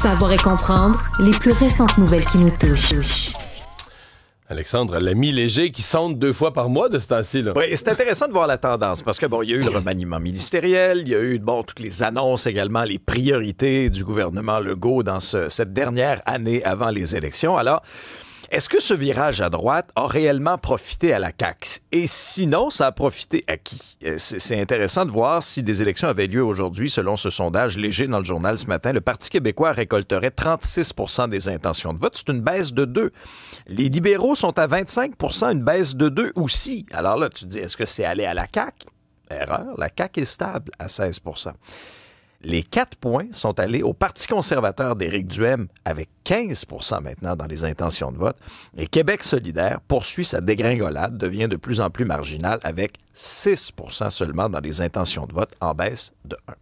Savoir et comprendre les plus récentes nouvelles qui nous touchent. Alexandre, l'ami léger qui sonde 2 fois par mois de ce temps-ci, là. Oui, c'est intéressant de voir la tendance parce que, bon, il y a eu le remaniement ministériel, il y a eu, bon, toutes les annonces également, les priorités du gouvernement Legault dans cette dernière année avant les élections. Alors, est-ce que ce virage à droite a réellement profité à la CAQ? Et sinon, ça a profité à qui? C'est intéressant de voir si des élections avaient lieu aujourd'hui, selon ce sondage léger dans le journal ce matin. Le Parti québécois récolterait 36 % des intentions de vote. C'est une baisse de 2. Les libéraux sont à 25 %, une baisse de 2 aussi. Alors là, tu te dis, est-ce que c'est allé à la CAQ? Erreur. La CAQ est stable à 16 %. Les 4 points sont allés au Parti conservateur d'Éric Duhaime avec 15 % maintenant dans les intentions de vote. Et Québec solidaire poursuit sa dégringolade, devient de plus en plus marginal avec 6 % seulement dans les intentions de vote, en baisse de 1.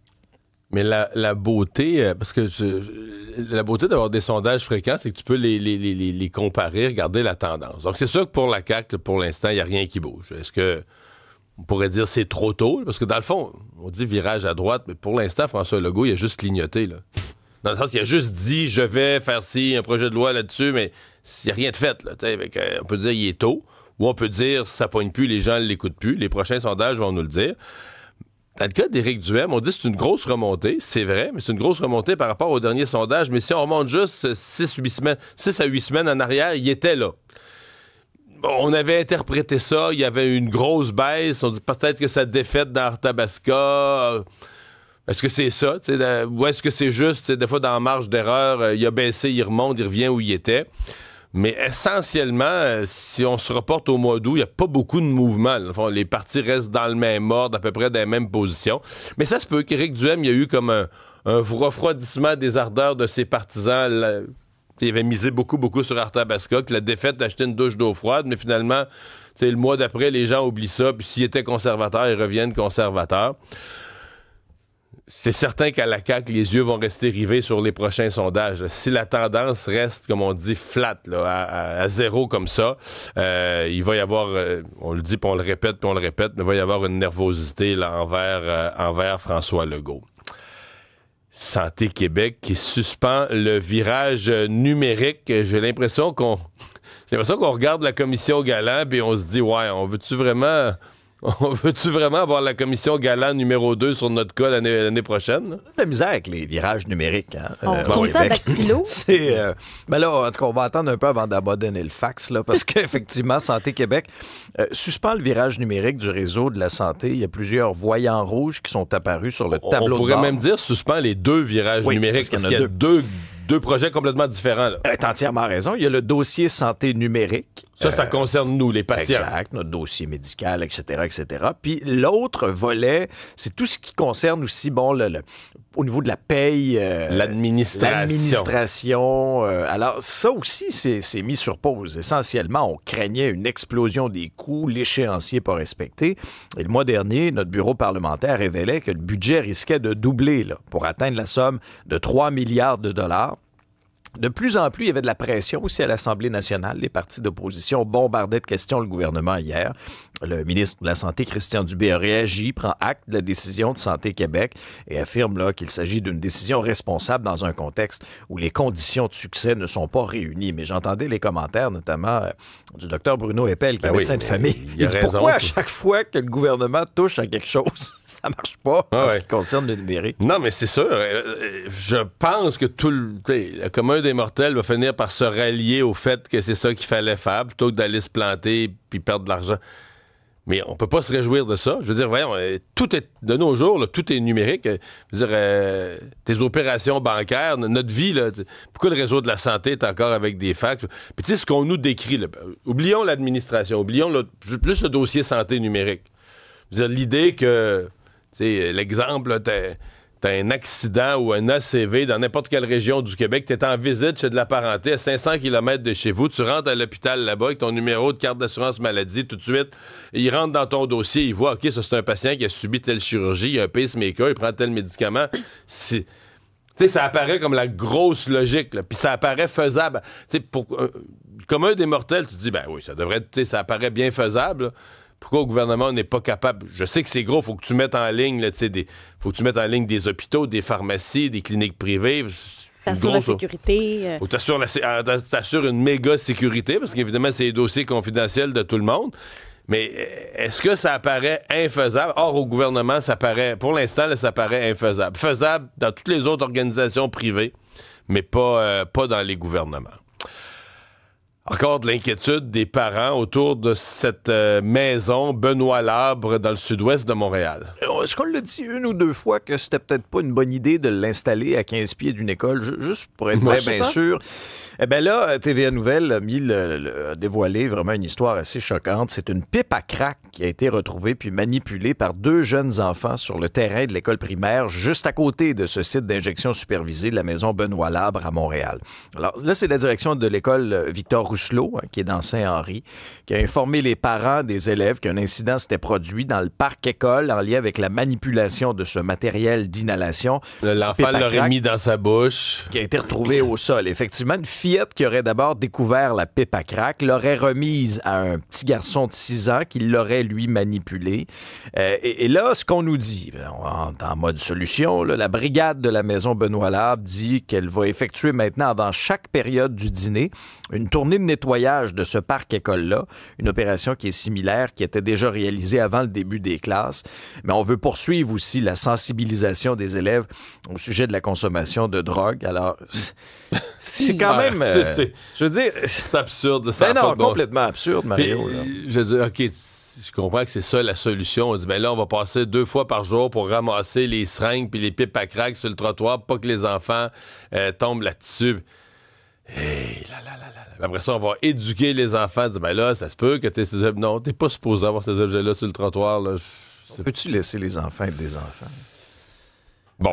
Mais la beauté, parce que la beauté d'avoir des sondages fréquents, c'est que tu peux les comparer, regarder la tendance. Donc c'est sûr que pour la CAQ, pour l'instant, il n'y a rien qui bouge. Est-ce que on pourrait dire c'est trop tôt? Parce que dans le fond, on dit virage à droite, mais pour l'instant, François Legault, il a juste clignoté, là. Dans le sens qu'il a juste dit, je vais faire un projet de loi là-dessus, mais il n'y a rien de fait, là. On peut dire il est tôt, ou on peut dire ça pogne plus, les gens ne l'écoutent plus. Les prochains sondages vont nous le dire. Dans le cas d'Éric Duhaime, on dit que c'est une grosse remontée, c'est vrai, mais c'est une grosse remontée par rapport au dernier sondage. Mais si on remonte juste 6 à 8 semaines en arrière, il était là. On avait interprété ça, il y avait une grosse baisse, on dit peut-être que sa défaite dans Arthabasca, est-ce que c'est ça? Ou est-ce que c'est juste, des fois dans la marge d'erreur, il a baissé, il remonte, il revient où il était. Mais essentiellement, si on se reporte au mois d'août, il n'y a pas beaucoup de mouvement. Les partis restent dans le même ordre, à peu près dans les mêmes positions. Mais ça se peut qu'Éric Duhaime, il y a eu comme un refroidissement des ardeurs de ses partisans. Il avait misé beaucoup sur Arthabasca, que la défaite d'acheter une douche d'eau froide, mais finalement, le mois d'après, les gens oublient ça, puis s'ils étaient conservateurs, ils reviennent conservateurs. C'est certain qu'à la CAQ, les yeux vont rester rivés sur les prochains sondages. Si la tendance reste, comme on dit, flat, là, à zéro comme ça, il va y avoir, on le dit, puis on le répète, mais il va y avoir une nervosité là, envers François Legault. Santé Québec qui suspend le virage numérique. J'ai l'impression qu'on regarde la commission Galland et on se dit, ouais, on veut-tu vraiment avoir la commission Galland numéro 2 sur notre cas l'année prochaine? Là? On a de la misère avec les virages numériques. Hein, on tourne ça à dactylo. Ben là, en tout cas, on va attendre un peu avant d'abandonner le fax, là, parce qu'effectivement, Santé Québec suspend le virage numérique du réseau de la santé. Il y a plusieurs voyants rouges qui sont apparus sur le tableau de bord. On pourrait même dire suspend les 2 virages numériques, parce qu'il y a deux projets complètement différents. Tu as entièrement raison. Il y a le dossier santé numérique. Ça concerne nous, les patients. Exact, notre dossier médical, etc., etc. Puis l'autre volet, c'est tout ce qui concerne aussi, bon, au niveau de la paye. L'administration. Alors, ça aussi, c'est mis sur pause. Essentiellement, on craignait une explosion des coûts, l'échéancier pas respecté. Et le mois dernier, notre bureau parlementaire révélait que le budget risquait de doubler là, pour atteindre la somme de 3 milliards de dollars. De plus en plus, il y avait de la pression aussi à l'Assemblée nationale. Les partis d'opposition bombardaient de questions le gouvernement hier. Le ministre de la Santé, Christian Dubé, a réagi, prend acte de la décision de Santé Québec et affirme là, qu'il s'agit d'une décision responsable dans un contexte où les conditions de succès ne sont pas réunies. Mais j'entendais les commentaires, notamment du docteur Bruno Eppel, qui est médecin de famille. Il dit pourquoi à chaque fois que le gouvernement touche à quelque chose, ça marche pas en ce qui concerne le numérique? Non, mais c'est sûr. Je pense que le commun des mortels va finir par se rallier au fait que c'est ça qu'il fallait faire plutôt que d'aller se planter puis perdre de l'argent. Mais on peut pas se réjouir de ça. Je veux dire, voyons, tout est, de nos jours, là, tout est numérique. Je veux dire, tes opérations bancaires, notre vie, là, pourquoi le réseau de la santé est encore avec des fax? Puis tu sais, ce qu'on nous décrit, là, oublions l'administration, oublions plus le dossier santé numérique. Je veux dire, l'idée que, tu sais, l'exemple, là, t'as un accident ou un ACV dans n'importe quelle région du Québec, t'es en visite chez de la parenté à 500 km de chez vous, tu rentres à l'hôpital là-bas avec ton numéro de carte d'assurance maladie tout de suite, et il rentre dans ton dossier, il voit, OK, ça c'est un patient qui a subi telle chirurgie, il a un pacemaker, il prend tel médicament. Tu sais, ça apparaît comme la grosse logique, puis ça apparaît faisable. Tu sais, comme un des mortels, tu te dis, ben oui, ça devrait être, ça apparaît bien faisable, là. Pourquoi le gouvernement n'est pas capable? Je sais que c'est gros, faut que tu mettes en ligne, faut que tu mettes en ligne des hôpitaux, des pharmacies, des cliniques privées. T'assures la sécurité. Ou t'assures une méga sécurité, parce qu'évidemment, c'est les dossiers confidentiels de tout le monde. Mais est-ce que ça apparaît infaisable? Or, au gouvernement, pour l'instant, là, ça paraît infaisable. Faisable dans toutes les autres organisations privées, mais pas dans les gouvernements. Encore de l'inquiétude des parents autour de cette maison Benoît Labre dans le sud-ouest de Montréal. Est-ce qu'on l'a dit une ou deux fois que c'était peut-être pas une bonne idée de l'installer à 15 pieds d'une école, juste pour être bien sûr? Eh bien là, TVA Nouvelle a dévoilé vraiment une histoire assez choquante. C'est une pipe à crack qui a été retrouvée puis manipulée par 2 jeunes enfants sur le terrain de l'école primaire, juste à côté de ce site d'injection supervisée de la maison Benoît Labre à Montréal. Alors là, c'est la direction de l'école Victor Rousselot, qui est dans Saint-Henri, qui a informé les parents des élèves qu'un incident s'était produit dans le parc école en lien avec la manipulation de ce matériel d'inhalation. L'enfant l'aurait mis dans sa bouche. Qui a été retrouvé au sol. Effectivement, une fillette qui aurait d'abord découvert la pipe à crack l'aurait remise à un petit garçon de 6 ans qui l'aurait, lui, manipulée. Et là, ce qu'on nous dit, en mode solution, là, la brigade de la maison Benoît Labre dit qu'elle va effectuer maintenant, avant chaque période du dîner, une tournée de nettoyage de ce parc école-là, une opération qui est similaire, qui était déjà réalisée avant le début des classes. Mais on veut poursuivre aussi la sensibilisation des élèves au sujet de la consommation de drogue. Alors, c'est quand même... je veux dire... C'est absurde. Ben non, complètement absurde, Mario. Puis, je veux dire, OK, je comprends que c'est ça la solution. On dit, ben là, on va passer 2 fois par jour pour ramasser les seringues puis les pipes à crack sur le trottoir pour pas que les enfants tombent là-dessus. Hey, après ça, on va éduquer les enfants. Dire, ben là, ça se peut que t'aies ces objets. Non, t'es pas supposé avoir ces objets-là sur le trottoir. Là. Peux-tu laisser les enfants être des enfants? Bon.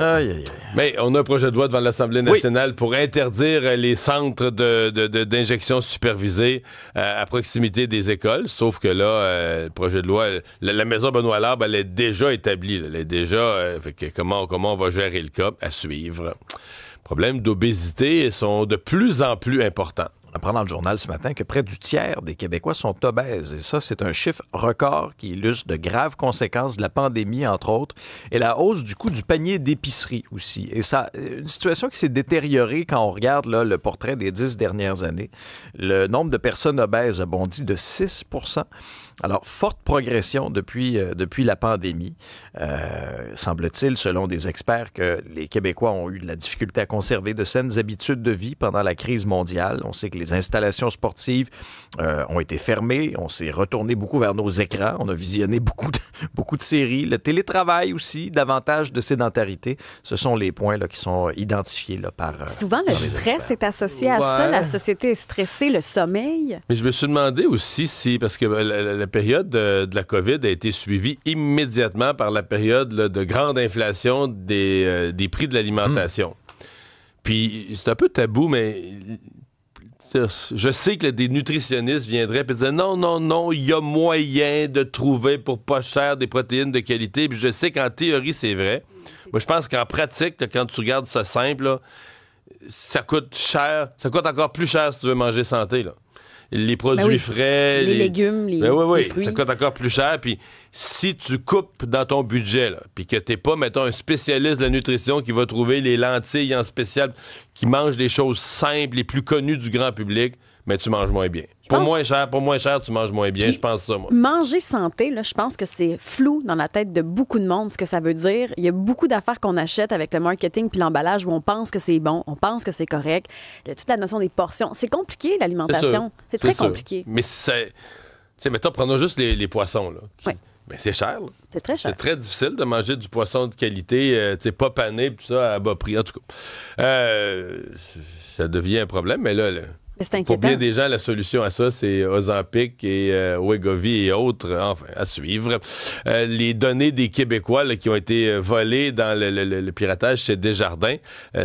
Mais on a un projet de loi devant l'Assemblée nationale pour interdire les centres d'injection supervisés à proximité des écoles. Sauf que là, le projet de loi, la maison Benoît Labre, elle est déjà établie. Elle est déjà... fait que comment on va gérer le cas? À suivre. Problèmes d'obésité sont de plus en plus importants. On apprend dans le journal ce matin que près du tiers des Québécois sont obèses. Et ça, c'est un chiffre record qui illustre de graves conséquences de la pandémie, entre autres, et la hausse du coût du panier d'épicerie aussi. Et ça, une situation qui s'est détériorée quand on regarde là, le portrait des 10 dernières années. Le nombre de personnes obèses a bondi de 6 %. Alors, forte progression depuis la pandémie. Semble-t-il, selon des experts, que les Québécois ont eu de la difficulté à conserver de saines habitudes de vie pendant la crise mondiale. On sait que les installations sportives ont été fermées. On s'est retourné beaucoup vers nos écrans. On a visionné beaucoup de séries. Le télétravail aussi, davantage de sédentarité. Ce sont les points là, qui sont identifiés là, par souvent, le stress est associé à ça. La société est stressée, le sommeil. Mais je me suis demandé aussi si, parce que la période de la COVID a été suivie immédiatement par la période là, de grande inflation des prix de l'alimentation. Puis c'est un peu tabou, mais je sais que des nutritionnistes viendraient et disaient non, il y a moyen de trouver pour pas cher des protéines de qualité. Puis je sais qu'en théorie, c'est vrai. Moi, je pense qu'en pratique, là, quand tu regardes ça simple, là, ça coûte cher. Ça coûte encore plus cher si tu veux manger santé, là. Les produits frais. Les légumes, les fruits. Ça coûte encore plus cher. Puis si tu coupes dans ton budget, puis que t'es pas, mettons, un spécialiste de la nutrition qui va trouver les lentilles en spécial, qui mange des choses simples, les plus connues du grand public, mais tu manges moins bien. Pour moins cher, tu manges moins bien. Je pense ça, moi. Manger santé, là, je pense que c'est flou dans la tête de beaucoup de monde ce que ça veut dire. Il y a beaucoup d'affaires qu'on achète avec le marketing puis l'emballage où on pense que c'est bon, on pense que c'est correct. Il y a toute la notion des portions. C'est compliqué, l'alimentation. C'est très compliqué. Mais c'est... Tu sais, mettons, prenons juste les poissons, là. Oui. Ben, c'est cher, là. C'est très cher. C'est très difficile de manger du poisson de qualité, tu sais, pas pané, puis ça, à bas prix. En tout cas, ça devient un problème, mais là pour bien des gens, la solution à ça, c'est Ozempic et Wegovy et autres, enfin, à suivre. Les données des Québécois là, qui ont été volées dans le piratage chez Desjardins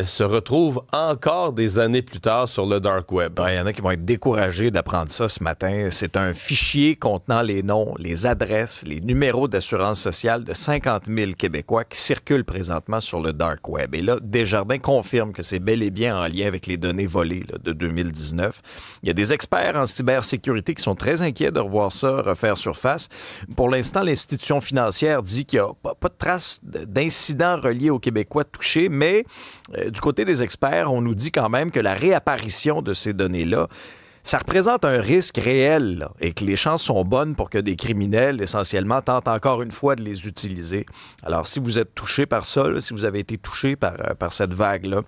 se retrouvent encore des années plus tard sur le dark web. Il y en a qui vont être découragés d'apprendre ça ce matin. C'est un fichier contenant les noms, les adresses, les numéros d'assurance sociale de 50 000 Québécois qui circulent présentement sur le dark web. Et là, Desjardins confirme que c'est bel et bien en lien avec les données volées là, de 2019. neuf. Il y a des experts en cybersécurité qui sont très inquiets de revoir ça refaire surface. Pour l'instant, l'institution financière dit qu'il n'y a pas de traces d'incidents reliés aux Québécois touchés, mais du côté des experts, on nous dit quand même que la réapparition de ces données-là, ça représente un risque réel là, et que les chances sont bonnes pour que des criminels, essentiellement, tentent encore une fois de les utiliser. Alors, si vous êtes touché par ça, là, si vous avez été touché par cette vague-là,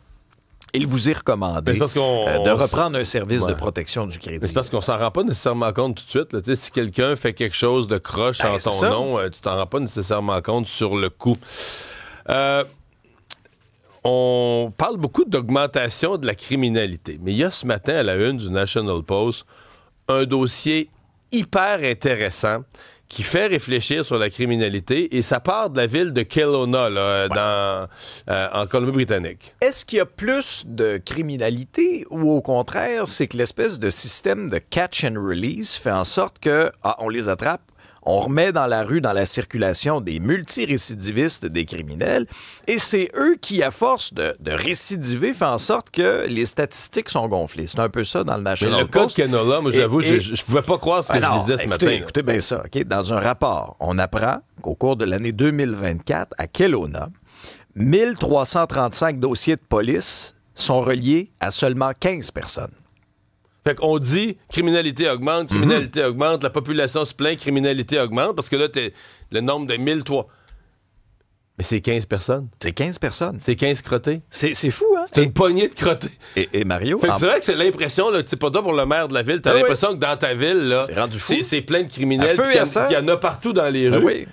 il vous est recommandé de reprendre un service de protection du crédit. C'est parce qu'on s'en rend pas nécessairement compte tout de suite. Là. Si quelqu'un fait quelque chose de croche en ton nom, tu t'en rends pas nécessairement compte sur le coup. On parle beaucoup d'augmentation de la criminalité, mais il y a ce matin à la une du National Post un dossier hyper intéressant qui fait réfléchir sur la criminalité et ça part de la ville de Kelowna, là, en Colombie-Britannique. Est-ce qu'il y a plus de criminalité ou au contraire, c'est que l'espèce de système de catch and release fait en sorte que, on les attrape, on remet dans la rue, dans la circulation, des multirécidivistes, des criminels, et c'est eux qui, à force de récidiver, font en sorte que les statistiques sont gonflées. C'est un peu ça dans le National Post. Le cas de Kelowna, moi, j'avoue, je pouvais pas croire ce que je disais ce matin. Écoutez bien ça. Okay? Dans un rapport, on apprend qu'au cours de l'année 2024, à Kelowna, 1335 dossiers de police sont reliés à seulement 15 personnes. Fait qu'on dit criminalité augmente, la population se plaint, criminalité augmente, parce que là, le nombre de 1003. Mais c'est 15 personnes. C'est 15 personnes. C'est 15 crottés. C'est fou, hein? C'est une poignée de crottés. Et Mario... Fait que c'est vrai que c'est l'impression, là, c'est pas toi pour le maire de la ville, t'as l'impression que dans ta ville, là, c'est rendu fou. C'est plein de criminels, il y en a partout dans les rues. Oui.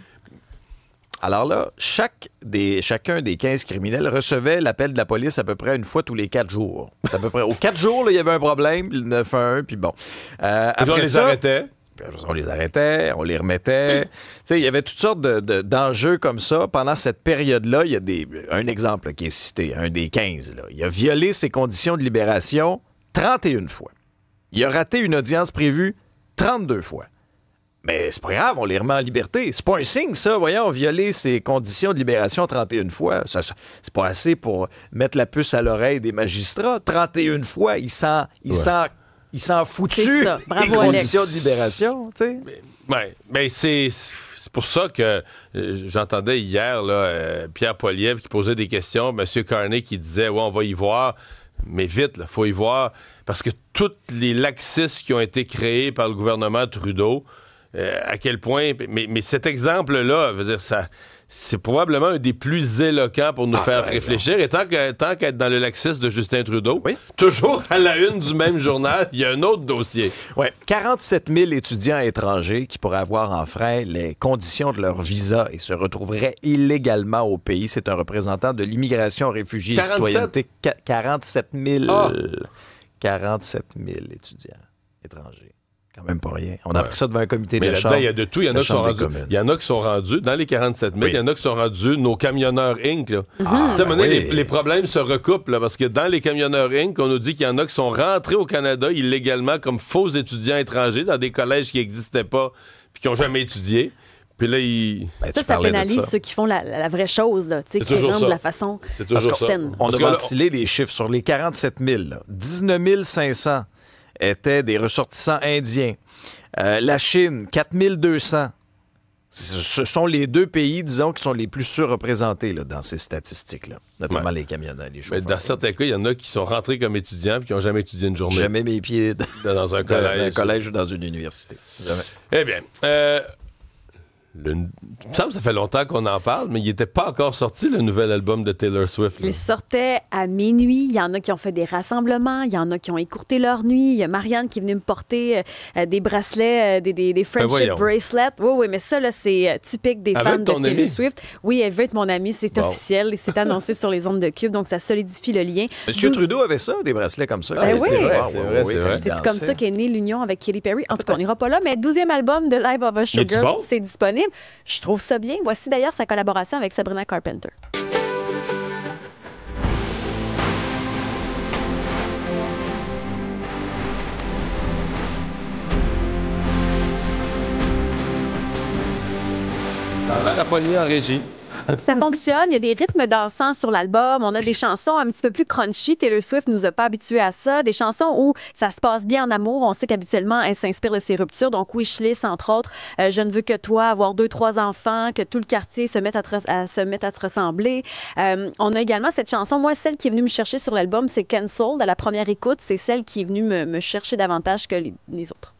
Alors là, chacun des 15 criminels recevait l'appel de la police à peu près une fois tous les 4 jours. À peu près. Aux 4 jours, là, il y avait un problème, le 911, puis bon. Après on les arrêtait. On les arrêtait, on les remettait. Il y avait toutes sortes d'enjeux comme ça. Pendant cette période-là, il y a un exemple là, qui est cité, un des 15. Là. Il a violé ses conditions de libération 31 fois. Il a raté une audience prévue 32 fois. Mais c'est pas grave, on les remet en liberté. C'est pas un signe, ça. Voyons, violer ses conditions de libération 31 fois. C'est pas assez pour mettre la puce à l'oreille des magistrats. 31 fois, il s'en foutu des conditions de libération. Mais c'est pour ça que j'entendais hier là, Pierre Poilievre qui posait des questions, M. Carney qui disait on va y voir, mais vite, il faut y voir, parce que tous les laxismes qui ont été créés par le gouvernement Trudeau, à quel point... Mais cet exemple-là, veut dire, c'est probablement un des plus éloquents pour nous faire réfléchir. Et tant qu'être dans le laxisme de Justin Trudeau, toujours à la une du même journal, il y a un autre dossier. Oui, 47 000 étudiants étrangers qui pourraient avoir enfreint les conditions de leur visa et se retrouveraient illégalement au pays. C'est un représentant de l'immigration, réfugiés et citoyenneté. 47 000. 47 000 étudiants étrangers. Quand même pas rien. On a pris ça devant un comité de chambre. Il y a de tout. Il y en a qui sont rendus, dans les 47 000, il y en a qui sont rendus nos camionneurs Inc. Là. À un moment donné, les problèmes se recoupent, là, parce que dans les camionneurs Inc., on nous dit qu'il y en a qui sont rentrés au Canada illégalement comme faux étudiants étrangers dans des collèges qui n'existaient pas puis qui n'ont jamais étudié. Puis là, ça pénalise ceux qui font la vraie chose, là, qui rentrent de la façon saine. On a ventilé les chiffres sur les 47 000. Là, 19 500 étaient des ressortissants indiens. La Chine, 4 200. Ce sont les deux pays, disons, qui sont les plus surreprésentés là, dans ces statistiques-là, notamment les camionneurs, les chauffeurs. Mais dans certains cas, il y en a qui sont rentrés comme étudiants et qui n'ont jamais étudié une journée. Jamais mis les pieds dans un collège. Ou dans une université. Jamais. Eh bien, il me semble que ça fait longtemps qu'on en parle, mais il n'était pas encore sorti, le nouvel album de Taylor Swift. Là. Il sortait à minuit. Il y en a qui ont fait des rassemblements. Il y en a qui ont écourté leur nuit. Il y a Marianne qui est venue me porter des bracelets, des friendship bracelets. Oui, mais ça, là, c'est typique des fans de Taylor Swift. Oui, elle veut être mon amie. C'est officiel. C'est annoncé sur les ondes de Cube, donc ça solidifie le lien. M. Trudeau avait ça, des bracelets comme ça. Oui, c'est vrai. C'est comme ça qu'est née l'union avec Katy Perry. En tout cas, on n'ira pas là, mais 12e album de Live of a Sugar, c'est disponible. Je trouve ça bien. Voici d'ailleurs sa collaboration avec Sabrina Carpenter. La poignée en régie. Ça fonctionne. Il y a des rythmes dansants sur l'album. On a des chansons un petit peu plus crunchy. Taylor Swift nous a pas habitués à ça. Des chansons où ça se passe bien en amour. On sait qu'habituellement, elle s'inspire de ses ruptures. Donc, Wishlist, entre autres. Je ne veux que toi, avoir 2-3 enfants, que tout le quartier se mette à se ressembler. On a également cette chanson. Moi, celle qui est venue me chercher sur l'album, c'est Cancelled. À la première écoute, c'est celle qui est venue me chercher davantage que les autres.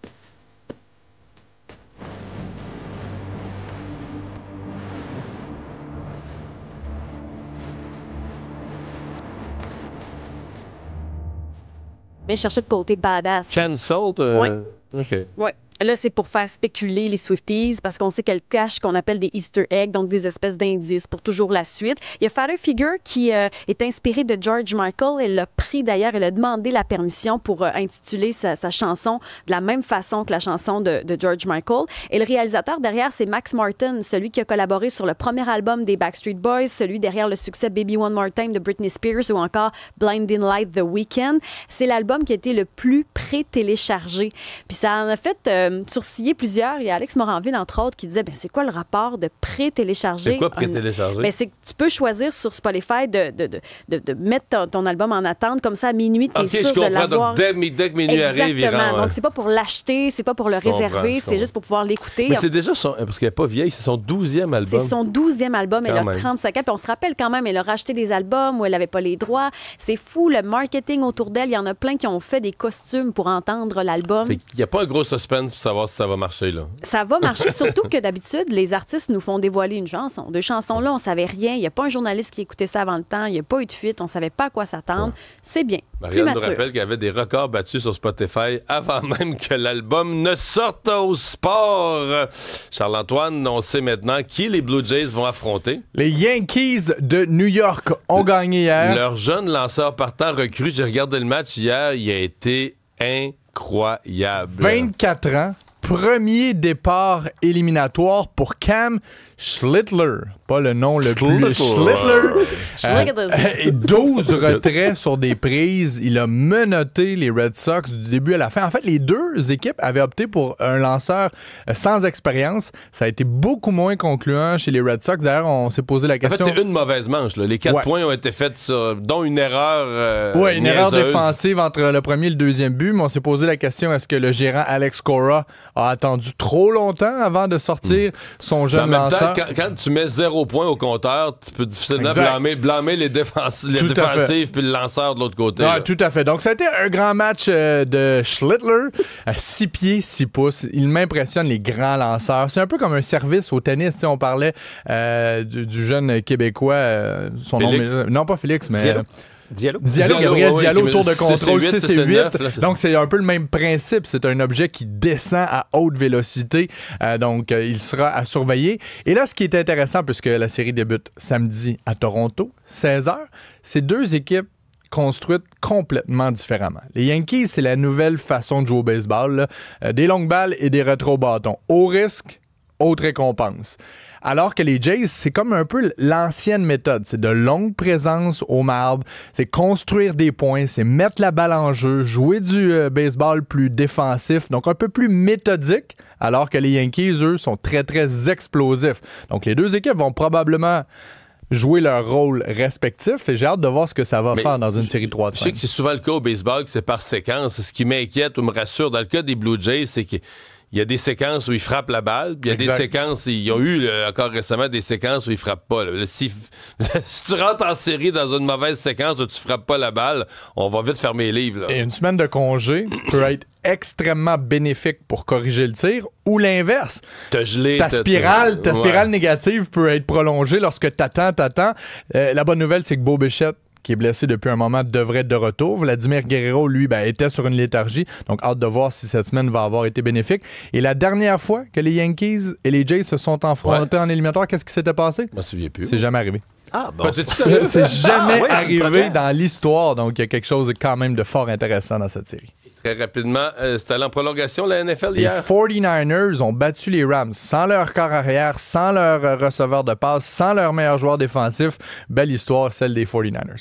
Mais chercher le côté badass. Cancelled? Oui. OK. Oui. Là, c'est pour faire spéculer les Swifties parce qu'on sait qu'elle cache ce qu'on appelle des Easter eggs, donc des espèces d'indices pour toujours la suite. Il y a Father Figure qui est inspiré de George Michael. Elle l'a pris d'ailleurs, elle a demandé la permission pour intituler sa chanson de la même façon que la chanson de George Michael. Et le réalisateur derrière, c'est Max Martin, celui qui a collaboré sur le premier album des Backstreet Boys, celui derrière le succès Baby One More Time de Britney Spears ou encore Blinding Light The Weeknd. C'est l'album qui a été le plus pré-téléchargé. Puis ça en a fait sourciller plusieurs. Il y a Alex Moranville, entre autres, qui disait c'est quoi le rapport de pré-télécharger? C'est quoi pré-télécharger? C'est que tu peux choisir sur Spotify de mettre ton album en attente. Comme ça, à minuit, tu es sûr de l'avoir. Donc, dès que minuit arrive, il Exactement. rend, Donc, c'est pas pour l'acheter, c'est pas pour le réserver, c'est juste pour pouvoir l'écouter. Mais c'est déjà parce qu'elle n'est pas vieille, c'est son 12e album. C'est son 12e album. Elle a même 35 ans. Puis on se rappelle quand même, elle a racheté des albums où elle n'avait pas les droits. C'est fou, le marketing autour d'elle. Il y en a plein qui ont fait des costumes pour entendre l'album. Il n'y a pas un gros suspense pour savoir si ça va marcher, là. Ça va marcher, surtout que d'habitude, les artistes nous font dévoiler une chanson. De chansons-là, on savait rien. Il n'y a pas un journaliste qui écoutait ça avant le temps. Il n'y a pas eu de fuite. On savait pas à quoi s'attendre. Ouais. C'est bien. Marianne nous rappelle qu'il y avait des records battus sur Spotify avant même que l'album ne sorte au sport. Charles-Antoine, on sait maintenant qui les Blue Jays vont affronter. Les Yankees de New York ont gagné hier. Leur jeune lanceur partant recru, j'ai regardé le match hier, il a été incroyable. 24 ans, premier départ éliminatoire pour Cam Schlittler. Pas le nom le plus... Schlittler. Et 12 retraits sur des prises. Il a menotté les Red Sox du début à la fin. En fait, les deux équipes avaient opté pour un lanceur sans expérience. Ça a été beaucoup moins concluant chez les Red Sox. D'ailleurs, on s'est posé la question... En fait, c'est une mauvaise manche. Là. Les 4 points ont été faits, dont une erreur Oui, une erreur défensive entre le premier et le deuxième but. Mais on s'est posé la question, est-ce que le gérant Alex Cora a attendu trop longtemps avant de sortir son jeune lanceur? Quand tu mets 0 point au compteur, tu peux difficilement blâmer les défensives puis le lanceur de l'autre côté. Ah, tout à fait. Donc, ça a été un grand match de Schlittler. 6 pieds, 6 pouces. Il m'impressionne, les grands lanceurs. C'est un peu comme un service au tennis. Tu sais, on parlait du jeune Québécois. Son Félix. nom, non pas Félix, mais... Diallo, Gabriel Diallo, tour de contrôle 6 et 8. Là, donc, c'est un peu le même principe. C'est un objet qui descend à haute vélocité. Donc, il sera à surveiller. Et là, ce qui est intéressant, puisque la série débute samedi à Toronto, 16h, c'est deux équipes construites complètement différemment. Les Yankees, c'est la nouvelle façon de jouer au baseball. Là. Des longues balles et des rétro-bâtons. Haut risque, haute récompense. Alors que les Jays, c'est comme un peu l'ancienne méthode. C'est de longue présence au marbre, c'est construire des points, c'est mettre la balle en jeu, jouer du baseball plus défensif, donc un peu plus méthodique, alors que les Yankees, eux, sont très, très explosifs. Donc les deux équipes vont probablement jouer leur rôle respectif et j'ai hâte de voir ce que ça va faire dans une série 3 de 5. Je sais que c'est souvent le cas au baseball, que c'est par séquence. Ce qui m'inquiète ou me rassure, dans le cas des Blue Jays, c'est que il y a des séquences où ils frappent la balle, puis il y a des séquences, ils ont eu encore récemment des séquences où ils frappent pas. Là. Si tu rentres en série dans une mauvaise séquence où tu frappes pas la balle, on va vite fermer les livres. Là. Et une semaine de congé peut être extrêmement bénéfique pour corriger le tir, ou l'inverse. Ta spirale négative peut être prolongée lorsque t'attends. La bonne nouvelle, c'est que Bo Bichette, qui est blessé depuis un moment, devrait être de retour. Vladimir Guerrero, lui, était sur une léthargie. Donc, hâte de voir si cette semaine va avoir été bénéfique. Et la dernière fois que les Yankees et les Jays se sont affrontés en éliminatoire, qu'est-ce qui s'était passé? Je me souviens plus. C'est jamais arrivé. Ah, bon. C'est jamais arrivé dans l'histoire. Donc, il y a quelque chose quand même de fort intéressant dans cette série. Très rapidement, c'était allé en prolongation, la NFL, hier. Les 49ers ont battu les Rams sans leur corps arrière, sans leur receveur de passe, sans leur meilleur joueur défensif. Belle histoire, celle des 49ers.